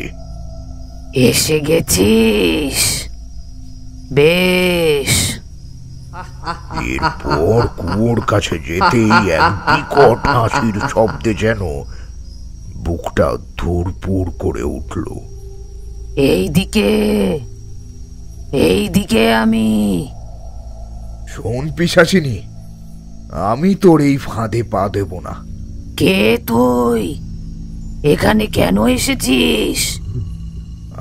এসে গেছিস, বেশ। এরপর কুয়োর কাছে যেতেই এক বিকট হাসির শব্দে যেন বুকটা ধুরপুর করে উঠল। এইদিকে আমি। শোন পিশাচিনী, আমি তোর এই ফাঁদে পা দেব না। কে তুই? এখানে কেন এসেছিস?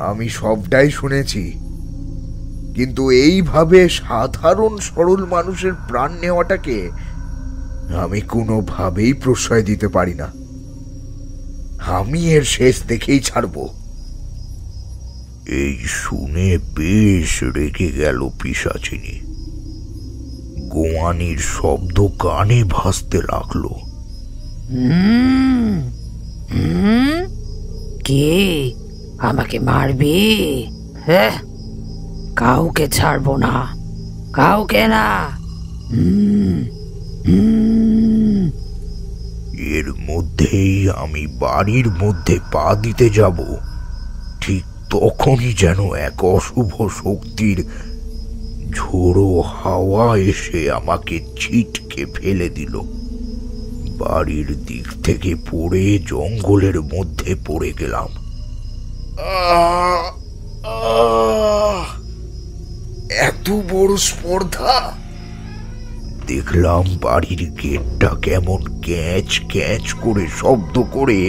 আমি সবটাই শুনেছি, কিন্তু এইভাবে সাধারণ সরল মানুষের প্রাণ নেওয়াটাকে আমি কোনোভাবেই প্রশ্রয় দিতে পারি না। আমি এর শেষ দেখেই ছাড়ব। এই শুনে বেশ রেগে গেল পিশাচিনী। গোয়ানির শব্দ কানে ভাসতে লাগলো। কে আমাকে মারবি? হ্যাঁ, কাউকে ছাড়বো না, কাউকে না। এর মধ্যেই আমি বাড়ির মধ্যে পা দিতে যাব, ঠিক তখনই যেন এক অশুভ শক্তির ঝোড়ো হাওয়া এসে আমাকে ছিটকে ফেলে দিল। বাড়ির দিক থেকে পড়ে জঙ্গলের মধ্যে পড়ে গেলাম। এত বড় স্পর্ধা! দেখলাম বাড়ির গেটটা কেমন ক্যাঁচ ক্যাঁচ করে শব্দ করে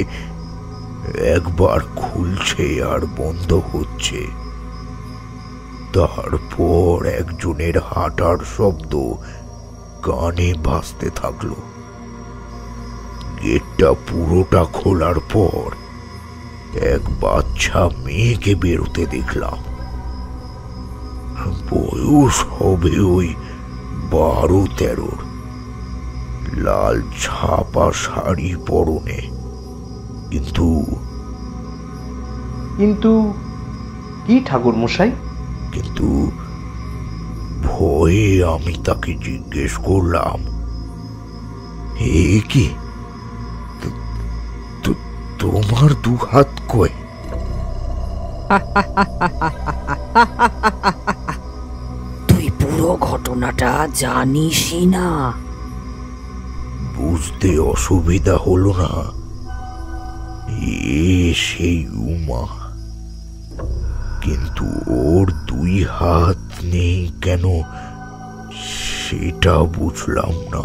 একবার খুলছে আর বন্ধ হচ্ছে। তারপর একজনের হাঁটার শব্দ কানে ভাসতে থাকলো। গেটটা পুরোটা খোলার পর এক বাচ্চা মেয়েকে বেরোতে দেখলাম। বয়স হবে ওই 12-13, লাল ছাপা শাড়ি পরনে। কিন্তু কিন্তু কি ঠাকুর মশাই? কিন্তু ভয়ে আমি তাকে জিজ্ঞেস করলাম, এ কি, তোমার 2 হাত কই? তুই পুরো ঘটনাটা জানিসই না? বুঝতে অসুবিধা হলো না, এ সেই উমা। কিন্তু ওর 2 হাত নেই কেন সেটা বুঝলাম না।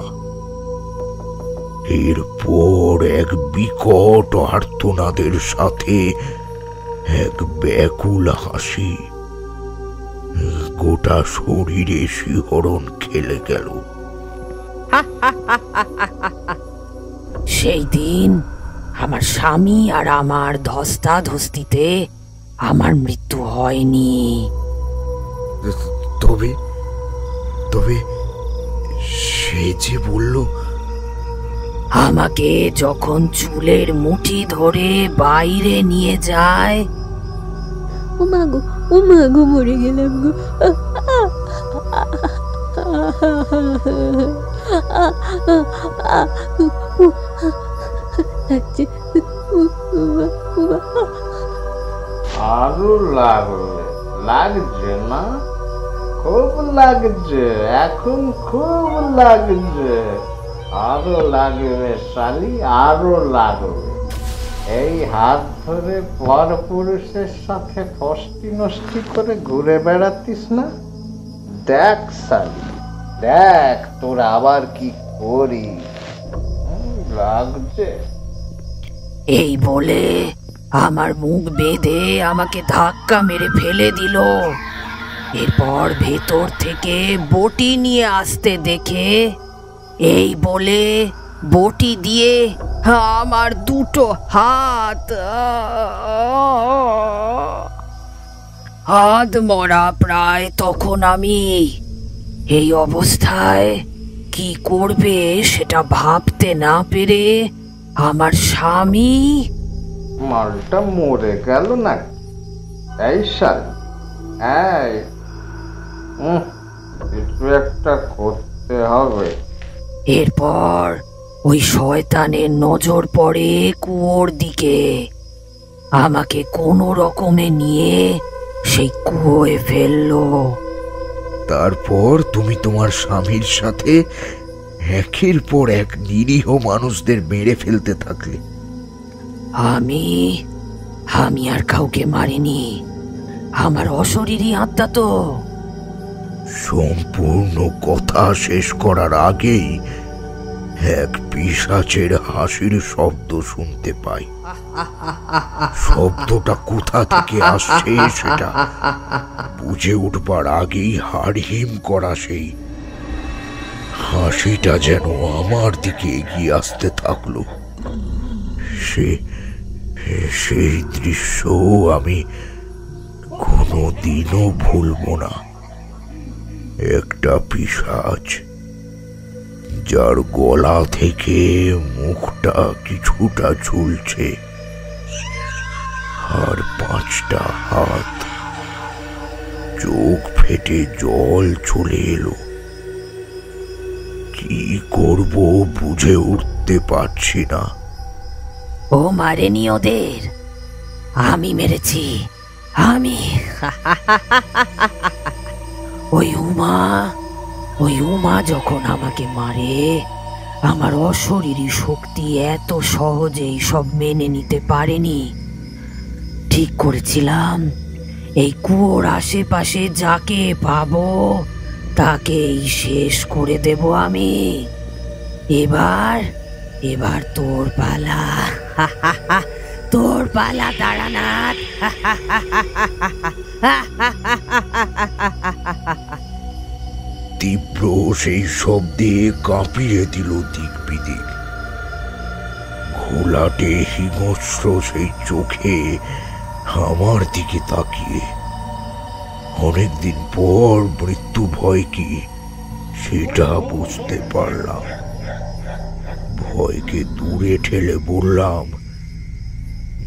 এরপর এক বিকট আর্তনাদের সাথে এক ব্যাকুল হাসি, গোটা শরীরে শিহরণ খেলে গেল। সেই দিন আমার স্বামী আর আমার ধস্তাধস্তিতে আমার মৃত্যু হয়নি। তবে তবে সে যে বলল, আমাকে যখন চুলের মুঠি ধরে বাইরে নিয়ে যায়, ও মা গো মরে গেলাম গো। আরো লাগছে না? খুব লাগছে, এখন খুব লাগছে। আরো লাগবে শালি, আরো লাগবে। এই হাত ধরে পর পুরুষের সাথে ফষ্টি নষ্টি করে ঘুরে বেড়াতিস না? দেখ শালি, দেখ তোর আবার কি করি। লাগছে। এই বলে আমার মুখ বেঁধে আমাকে ধাক্কা মেরে ফেলে দিল। এরপর ভেতর থেকে বটি নিয়ে আসতে দেখে এই বলে বটি দিয়ে আমার 2 হাত মরা প্রায় তখন আমি। এই অবস্থায় কি করবে সেটা ভাবতে না পেরে আমার স্বামী, মালটা মরে গেল না? এই শাল, এই কিছু একটা করতে হবে। এরপর ওই শয়তানের নজর পড়ে কুয়োর দিকে। আমাকে কোনো রকমে নিয়ে সেই কুয়োয় ফেললো। তারপর তুমি তোমার স্বামীর সাথে একের পর এক নিরীহ মানুষদের মেরে ফেলতে থাকলে। আমি আর কাউকে মারিনি, আমার অশরীরী আত্মা তো। সম্পূর্ণ কথা শেষ করার আগেই এক পিশাচের হাসির শব্দ শুনতে পাই। শব্দটা কোথা থেকে আসছে সেটা বুঝে উঠবার আগেই হাড় হিম করা সেই হাসিটা যেন আমার দিকে এগিয়ে আসতে থাকলো। সেই দৃশ্য আমি কোনোদিনও ভুলবো না। একটা পিশাচ, যার গলা থেকে মুখটা কিছুটা ঝুলছে, আর 5টা হাত, চোখ ফেটে জল চলে এলো। কি করব বুঝে উঠতে বুঝতে পারছি না। ও মারেনি ওদের, আমি মেরেছি, আমি। ওই উমা যখন আমাকে মারে, আমার অশরীরী শক্তি এত সহজেই সব মেনে নিতে পারেনি। ঠিক করেছিলাম এই কুয়োর আশেপাশে যাকে পাবো তাকেই শেষ করে দেব আমি। এবার তোর পালা, তোর পালা তারানাথ। তীব্র সেই শব্দে কাঁপিয়ে দিল দিক বিদিক। ঘোলাটে হিংস্র সেই চোখে আমার দিকে তাকিয়ে। অনেকদিন পর মৃত্যু ভয় কি সেটা বুঝতে পারলাম। ভয়কে দূরে ঠেলে বললাম,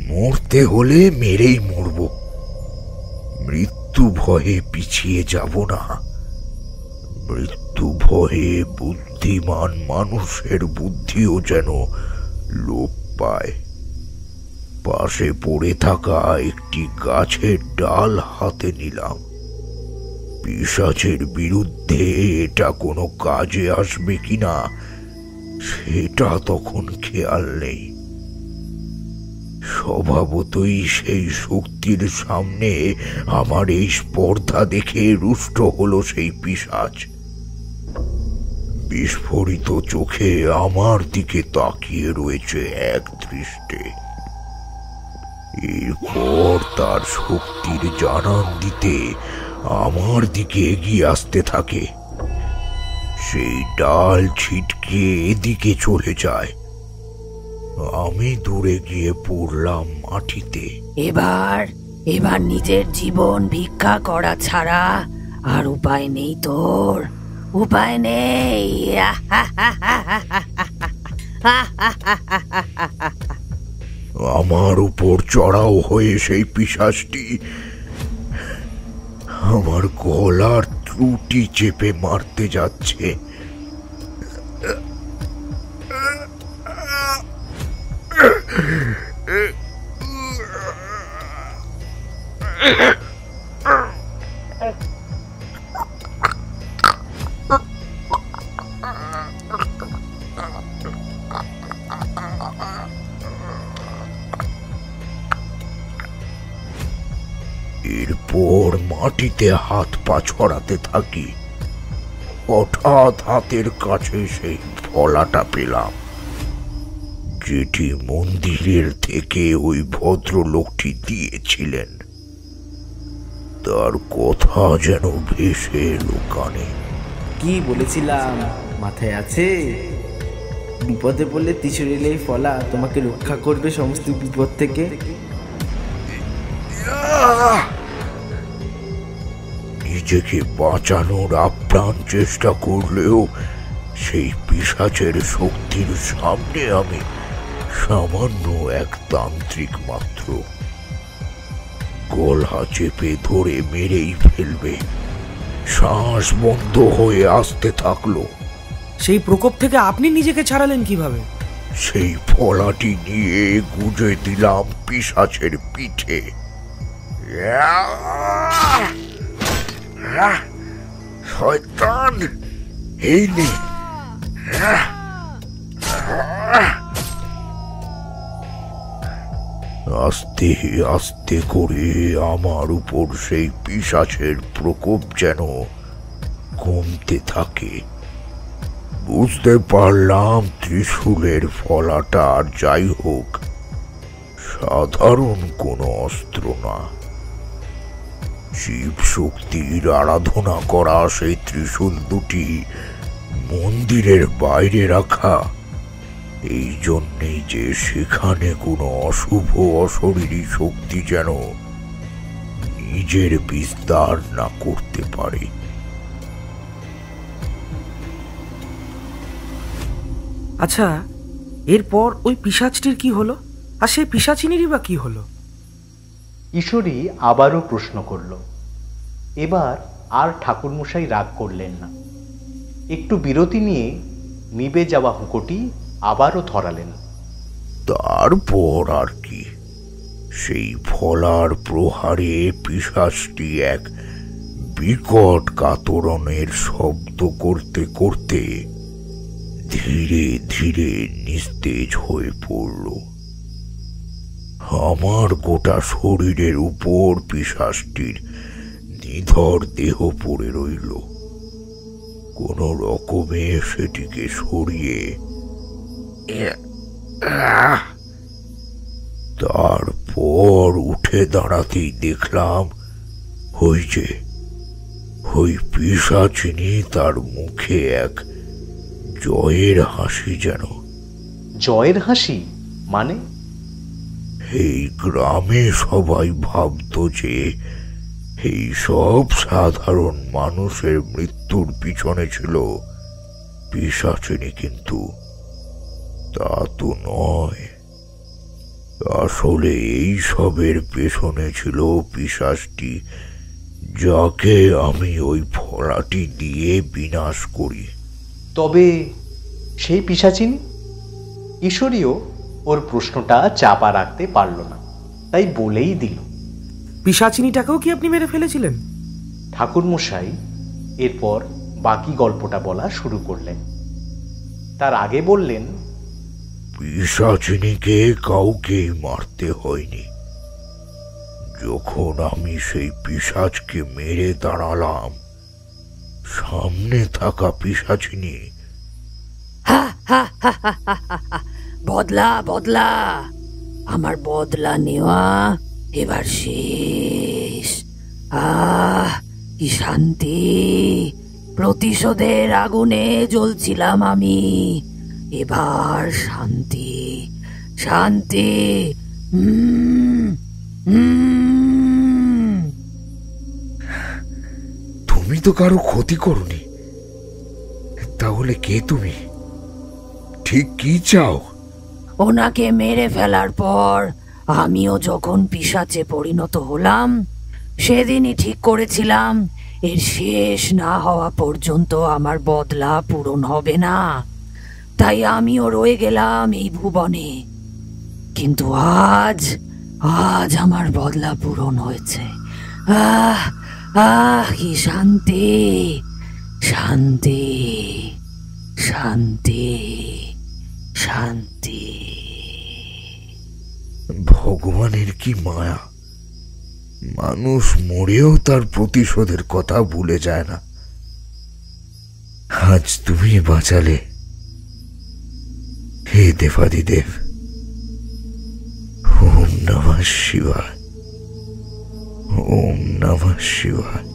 মরতে হলে মেরেই মরব, মৃত্যু ভয়ে পিছিয়ে যাব না। মৃত্যু ভয়ে বুদ্ধিমান মানুষের বুদ্ধিও যেন লোপ পায়। পাশে পড়ে থাকা একটি গাছের ডাল হাতে নিলাম। পিশাচের বিরুদ্ধে এটা কোনো কাজে আসবে কিনা সেটা তখন খেয়াল নেই। স্বভাবতই সেই শক্তির সামনে আমার এই স্পর্ধা দেখে রুষ্ট হলো সেই পিশাচ। বিস্ফোরিত চোখে আমার দিকে তাকিয়ে রয়েছে এক দৃষ্টে। এরপর তার শক্তির জানান দিতে আমার দিকে এগিয়ে আসতে থাকে। সেই ডাল ছিটকে এদিকে চলে যায়। আমি দূরে গিয়ে পড়লাম মাটিতে। এবার নিজের জীবন ভিক্ষা করা ছাড়া আর উপায় নেই তোর, উপায় নেই। আমার উপর চড়াও হয়ে সেই পিশাচটি আমার গলার ত্রুটি চেপে মারতে যাচ্ছে। এরপর মাটিতে হাত পা ছড়াতে থাকি। হঠাৎ হাতের কাছে সেই ফলাটা পেলাম, যেটি মন্দিরের থেকে ওই ভদ্রলোকটি দিয়েছিলেন। তার কথা যেন ভেসে এলো কানে। কি বলেছিলাম মাথায় আছে? বিপদে পড়লে ত্রিশূলের এই ফলা তোমাকে রক্ষা করবে সমস্ত বিপদ থেকে। নিজেকে বাঁচানোর আপ্রাণ চেষ্টা করলেও সেই পিশাচের শক্তির সামনে আমি সামান্য এক তান্ত্রিক মাত্র। গলা চেপে ধরে মেরেই ফেলবে। শ্বাস বন্ধ হয়ে আসতে থাকলো। সেই প্রকোপ থেকে আপনি নিজেকে ছাড়ালেন কিভাবে? সেই ফলাটি নিয়ে গুঁজে দিলাম পিশাচের পিঠে। শয়তান, এই নে। আস্তে আস্তে করে আমার উপর সেই পিশাচের প্রকোপ যেন কমতে থাকে। বুঝতে পারলাম ত্রিশূলের ফলাটা আর যাই হোক সাধারণ কোনো অস্ত্র না। শিব শক্তির আরাধনা করা সেই ত্রিশূল দুটি মন্দিরের বাইরে রাখা, এই জন্যেই যে সেখানে কোনো অশুভ অশরীরী শক্তি যেন নিজের বিস্তার না করতে পারে। আচ্ছা, এরপর ওই পিশাচটির কি হলো, আর সেই পিশাচিনীরই বা কি হলো? ঈশ্বরী আবারও প্রশ্ন করল। এবার আর ঠাকুরমশাই রাগ করলেন না। একটু বিরতি নিয়ে নিবে যাওয়া হুঁকোটি আবারও ধরালেন। তারপর আর কি, সেই ফলার প্রহারে পিশাচটি এক বিকট কাতরণের শব্দ করতে করতে ধীরে ধীরে নিস্তেজ হয়ে পড়ল। আমার গোটা শরীরের উপর পিশাচটির নিধর দেহ পড়ে রইল। কোন রকমে সেটিকে সরিয়ে তারপর উঠে দাঁড়াতেই দেখলাম ওই পিশাচিনী তার মুখে এক জয়ের হাসি। যেন জয়ের হাসি মানে? এই গ্রামে সবাই ভাবত যে এই সব সাধারণ মানুষের মৃত্যুর পিছনে ছিল পিশাচিনী, কিন্তু তা তো নয়। আসলে এই সবের পেছনে ছিল পিশাচটি, যাকে আমি ওই ফলাটি দিয়ে বিনাশ করি। তবে সেই পিশাচিনী? কিশোরীও ওর প্রশ্নটা চাপা রাখতে পারল না, তাই বলেই দিল, পিশাচিনীটাকেও কি আপনি মেরে ফেলেছিলেন? ঠাকুরমশাই এরপর বাকি গল্পটা বলা শুরু করলেন। তার আগে বললেন, পিশাচিনীকে কাউকেই মারতে হয়নি। যখন আমি সেই পিশাচকে মেরে দাঁড়ালাম, সামনে থাকা পিশাচিনী বদলা বদলা, আমার বদলা নেওয়া এবার শেষ। কি শান্তি! প্রতিশোধের আগুনে জ্বলছিলাম আমি, এবার শান্তি শান্তি। তুমি তো কারো ক্ষতি করনি, তাহলে কে তুমি? ঠিক কি চাও? ওনাকে মেরে ফেলার পর আমিও যখন পিশাচে পরিণত হলাম, সেদিনই ঠিক করেছিলাম এর শেষ না হওয়া পর্যন্ত আমার বদলা পূরণ হবে না। তাই আমিও রয়ে গেলাম এই ভুবনে। কিন্তু আজ আমার বদলা পূরণ হয়েছে। কি শান্তি শান্তি শান্তি শান্তি। ভগবানের কি মায়া! মানুষ মরেও তার প্রতিশোধের কথা ভুলে যায় না। আজ তুমি বাঁচালে হে দেবাদিদেব। ওম নমঃ শিবায়, ওম নমঃ শিবায়।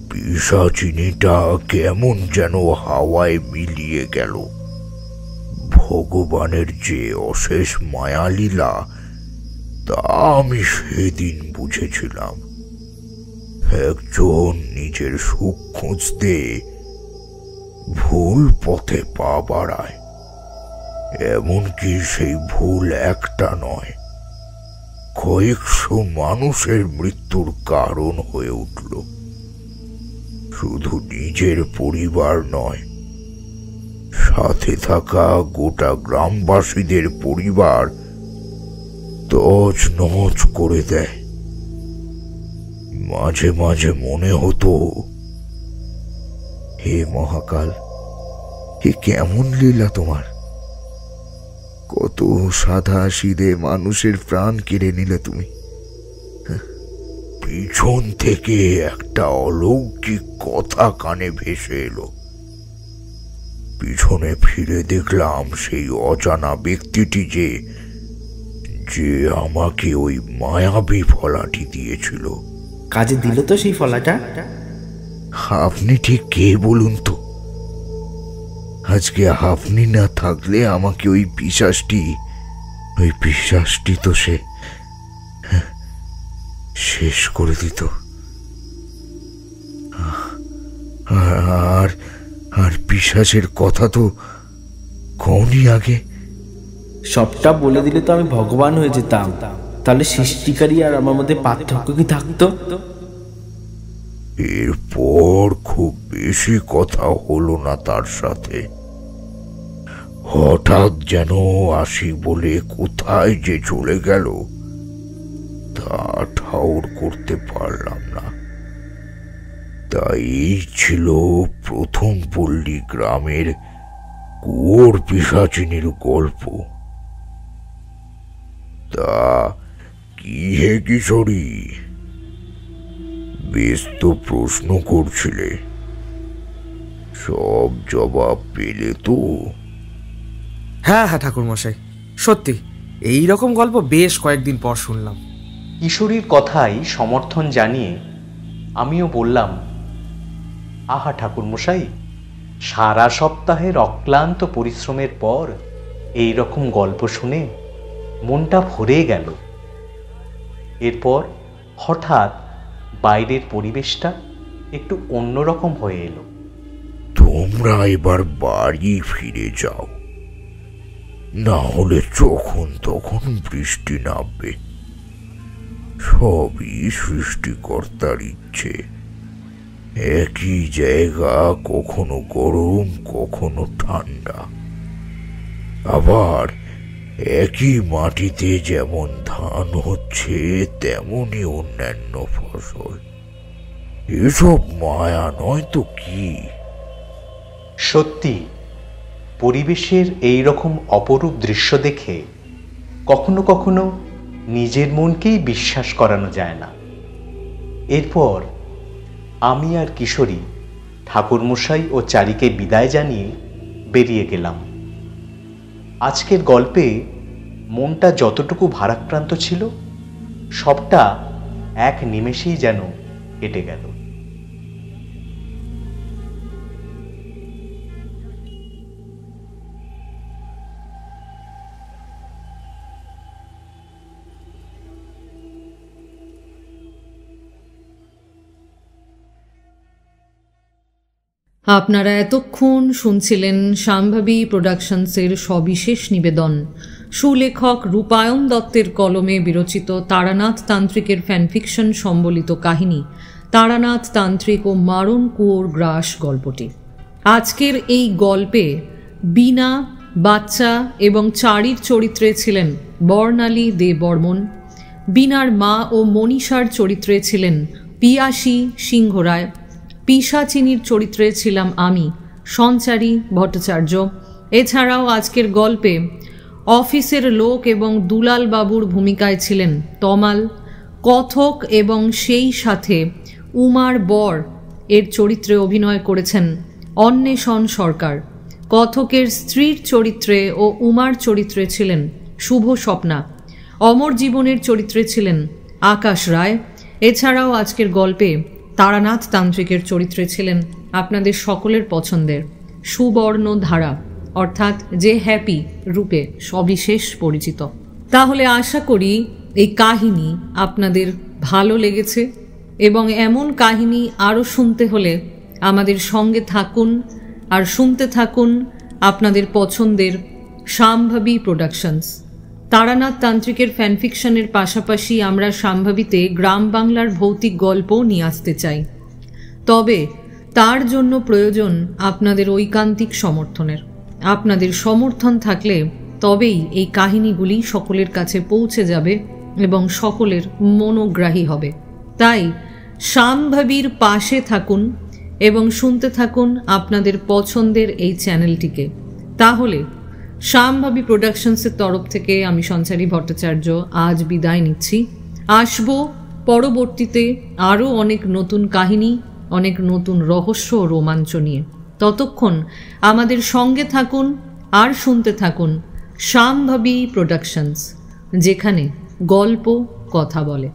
পিশাচিনীটা কেমন যেন হাওয়ায় মিলিয়ে গেল। ভগবানের যে অশেষ মায়ালীলা, তা আমি সেদিন বুঝেছিলাম। একজন নিজের সুখ খুঁজতে ভুল পথে পা বাড়ায়, এমনকি সেই ভুল একটা নয়, কয়েকশো মানুষের মৃত্যুর কারণ হয়ে উঠল। শুধু নিজের পরিবার নয়, সাথে থাকা গোটা গ্রামবাসীদের পরিবার তছনছ করে দেয়। মাঝে মাঝে মনে হতো, হে মহাকাল, হে কেমন লীলা তোমার! কত সাদা সিধে মানুষের প্রাণ কেড়ে নিলে তুমি। পিছন থেকে একটা অলৌকিক কথা কানে ভেসে এলো। পিছনে ফিরে দেখলাম সেই অজানা ব্যক্তিটি যে আমাকে ওই মায়াবী ফলাটি দিয়েছিল। কাজে দিল তো সেই ফলাটা? আপনি ঠিক কে বলুন তো? আজকে আপনি না থাকলে আমাকে ওই পিশাচটি তো সে শেষ করে দিত। আর পিশাচের কথা তো কওনি আগে। সবটা বলে দিলে তো আমি ভগবান হয়ে যেতাম। তাহলে সৃষ্টিকারী আর আমার মধ্যে পার্থক্য কি থাকতো? এরপর খুব বেশি কথা হলো না তার সাথে। হঠাৎ যেন আসি বলে কোথায় যে চলে গেল তা ঠাউর করতে পারলাম না। তাই এই ছিল প্রথম পল্লী গ্রামের কুয়োর পিশাচিনীর গল্প। তা কি হে কিশোরী, বেশ তো প্রশ্ন করছিলে, সব জবাব পেলে তো? হ্যাঁ হ্যাঁ ঠাকুরমশাই, সত্যি এই রকম গল্প বেশ কয়েকদিন পর শুনলাম। কিশোরীর কথাই সমর্থন জানিয়ে আমিও বললাম, আহা ঠাকুরমশাই, সারা সপ্তাহের অক্লান্ত পরিশ্রমের পর এই রকম গল্প শুনে মনটা ভরে গেল। এরপর হঠাৎ বাইরের পরিবেশটা একটু অন্যরকম হয়ে এলো। তোমরা এবার বাড়ি ফিরে যাও, না হলে যখন তখন বৃষ্টি নামবে। সবই সৃষ্টিকর্তার ইচ্ছে। একই জায়গা কখনো গরম কখনো ঠান্ডা, আবার একই মাটিতে যেমন ধান হচ্ছে তেমনি অন্যান্য ফসল। এসব মায়া নয় তো কি? সত্যি পরিবেশের এই রকম অপরূপ দৃশ্য দেখে কখনো কখনো নিজের মনকেই বিশ্বাস করানো যায় না। এরপর আমি আর কিশোরী ঠাকুরমশাই ও চারিকে বিদায় জানিয়ে বেরিয়ে গেলাম। আজকের গল্পে মনটা যতটুকু ভারাক্রান্ত ছিল সবটা এক নিমেষেই যেন কেটে গেল। আপনারা এতক্ষণ শুনছিলেন শাম্ভবী প্রোডাকশনসের সবিশেষ নিবেদন, সুলেখক রূপায়ণ দত্তের কলমে বিরচিত তারানাথ তান্ত্রিকের ফ্যানফিকশন সম্বলিত কাহিনী তারানাথ তান্ত্রিক ও মারণ কুয়োর গ্রাস গল্পটি। আজকের এই গল্পে বীণা, বাচ্চা এবং চারির চরিত্রে ছিলেন বর্ণালী দে বর্মন। বীণার মা ও মনীষার চরিত্রে ছিলেন পিয়াসী সিংহ রায়। পিশাচিনীর চরিত্রে ছিলাম আমি, সঞ্চারী ভট্টাচার্য। এছাড়াও আজকের গল্পে অফিসের লোক এবং দুলাল বাবুর ভূমিকায় ছিলেন তমাল। কথক এবং সেই সাথে উমার বর এর চরিত্রে অভিনয় করেছেন অন্বেষণ সরকার। কথকের স্ত্রীর চরিত্রে ও উমার চরিত্রে ছিলেন শুভ স্বপ্না। অমর জীবনের চরিত্রে ছিলেন আকাশ রায়। এছাড়াও আজকের গল্পে তারানাথ তান্ত্রিকের চরিত্রে ছিলেন আপনাদের সকলের পছন্দের সুবর্ণ ধারা, অর্থাৎ যে হ্যাপি রূপে সবিশেষ পরিচিত। তাহলে আশা করি এই কাহিনী আপনাদের ভালো লেগেছে এবং এমন কাহিনী আরও শুনতে হলে আমাদের সঙ্গে থাকুন আর শুনতে থাকুন আপনাদের পছন্দের শাম্ভবী প্রোডাকশনস। তারানাথ তান্ত্রিকের ফ্যানফিকশনের পাশাপাশি আমরা শাম্ভবীতে গ্রাম বাংলার ভৌতিক গল্পও নিয়ে আসতে চাই। তবে তার জন্য প্রয়োজন আপনাদের ঐকান্তিক সমর্থনের। আপনাদের সমর্থন থাকলে তবেই এই কাহিনীগুলি সকলের কাছে পৌঁছে যাবে এবং সকলের মনোগ্রাহী হবে। তাই শাম্ভবীর পাশে থাকুন এবং শুনতে থাকুন আপনাদের পছন্দের এই চ্যানেলটিকে। তাহলে শাম্ভবী প্রোডাকশনসের তরফ থেকে আমি সঞ্চারী ভট্টাচার্য আজ বিদায় নিচ্ছি। আসব পরবর্তীতে আরও অনেক নতুন কাহিনী, অনেক নতুন রহস্য ও রোমাঞ্চ নিয়ে। ততক্ষণ আমাদের সঙ্গে থাকুন আর শুনতে থাকুন শাম্ভবী প্রোডাকশনস, যেখানে গল্প কথা বলে।